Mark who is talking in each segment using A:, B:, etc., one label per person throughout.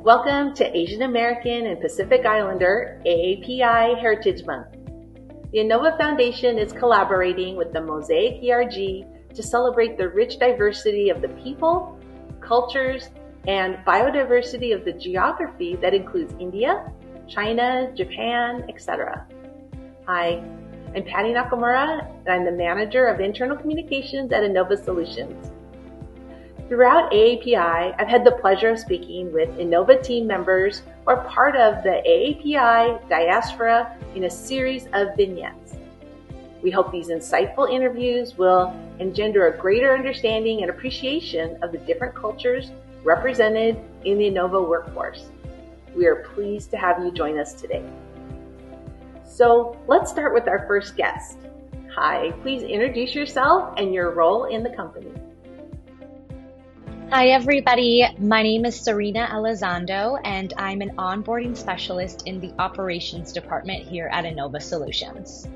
A: Welcome to Asian American and Pacific Islander AAPI Heritage Month. The Innova Foundation is collaborating with the Mosaic ERG to celebrate the rich diversity of the people, cultures, and biodiversity of the geography that includes India, China, Japan, etc. Hi, I'm Patty Nakamura, and I'm the Manager of Internal Communications at Innova Solutions. Throughout AAPI, I've had the pleasure of speaking with Innova team members who are part of the AAPI diaspora in a series of vignettes. We hope these insightful interviews will engender a greater understanding and appreciation of the different cultures represented in the Innova workforce. We are pleased to have you join us today. So let's start with our first guest. Hi, please introduce yourself and your role in the company.
B: Hi everybody, my name is Serena Elizondo and I'm an Onboarding Specialist in the Operations Department here at Innova Solutions.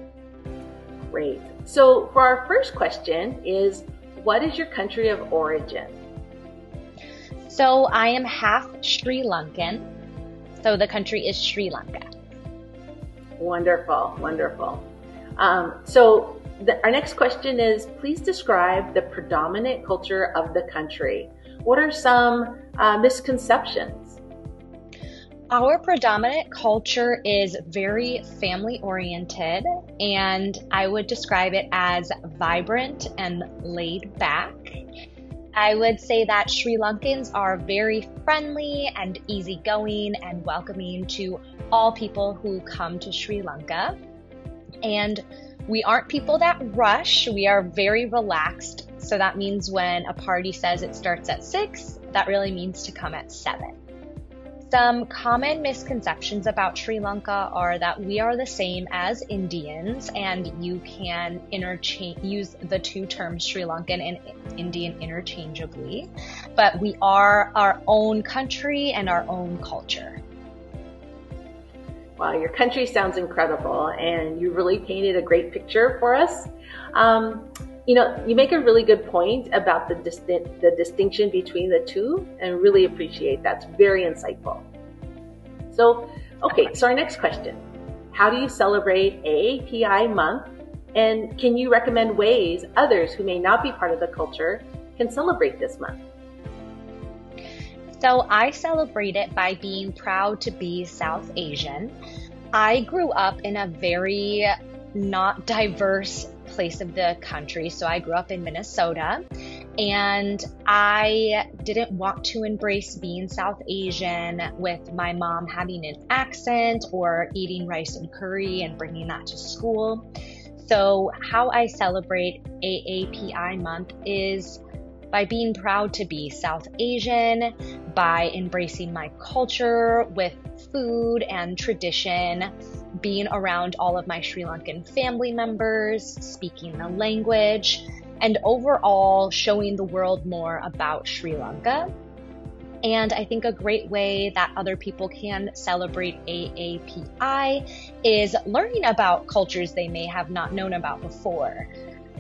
A: Great. So for our first question is, what is your country of origin?
B: So I am half Sri Lankan, so the country is Sri Lanka.
A: Wonderful, wonderful. Our next question is, please describe the predominant culture of the country. What are some misconceptions?
B: Our predominant culture is very family-oriented, and I would describe it as vibrant and laid back. I would say that Sri Lankans are very friendly and easygoing and welcoming to all people who come to Sri Lanka. And we aren't people that rush. We are very relaxed. So that means when a party says it starts at 6, that really means to come at 7. Some common misconceptions about Sri Lanka are that we are the same as Indians, and you can use the two terms Sri Lankan and Indian interchangeably, but we are our own country and our own culture.
A: Wow, your country sounds incredible, and you really painted a great picture for us. You make a really good point about the distinction between the two, and really appreciate that. It's very insightful. So our next question. How do you celebrate AAPI month? And can you recommend ways others who may not be part of the culture can celebrate this month?
B: So I celebrate it by being proud to be South Asian. I grew up in a very not diverse place of the country. So I grew up in Minnesota, and I didn't want to embrace being South Asian with my mom having an accent or eating rice and curry and bringing that to school. So how I celebrate AAPI month is by being proud to be South Asian, by embracing my culture with food and tradition, being around all of my Sri Lankan family members, speaking the language, and overall showing the world more about Sri Lanka. And I think a great way that other people can celebrate AAPI is learning about cultures they may have not known about before.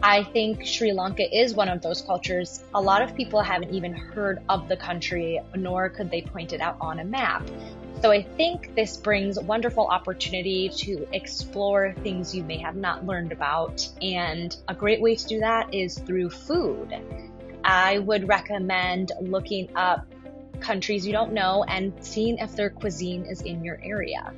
B: I think Sri Lanka is one of those cultures a lot of people haven't even heard of the country, nor could they point it out on a map. So I think this brings a wonderful opportunity to explore things you may have not learned about. And a great way to do that is through food. I would recommend looking up countries you don't know and seeing if their cuisine is in your area.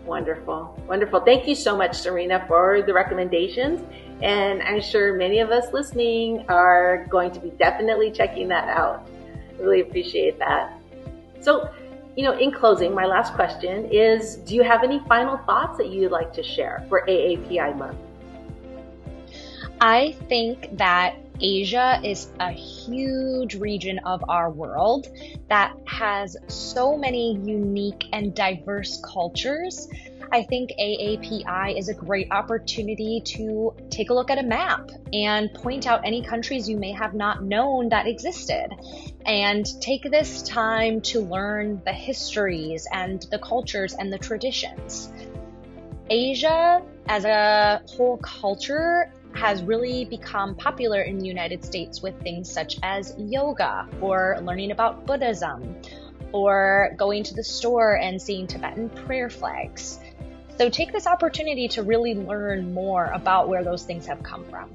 A: Wonderful. Wonderful. Thank you so much, Serena, for the recommendations. And I'm sure many of us listening are going to be definitely checking that out. Really appreciate that. So, in closing, my last question is, do you have any final thoughts that you'd like to share for AAPI month?
B: I think that Asia is a huge region of our world that has so many unique and diverse cultures. I think AAPI is a great opportunity to take a look at a map and point out any countries you may have not known that existed, and take this time to learn the histories and the cultures and the traditions. Asia as a whole culture has really become popular in the United States with things such as yoga, or learning about Buddhism, or going to the store and seeing Tibetan prayer flags. So take this opportunity to really learn more about where those things have come from.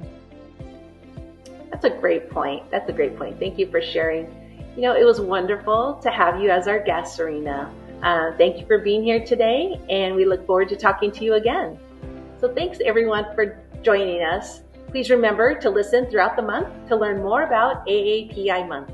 A: That's a great point. Thank you for sharing. It was wonderful to have you as our guest, Serena. Thank you for being here today, and we look forward to talking to you again. So thanks everyone for joining us. Please remember to listen throughout the month to learn more about AAPI Month.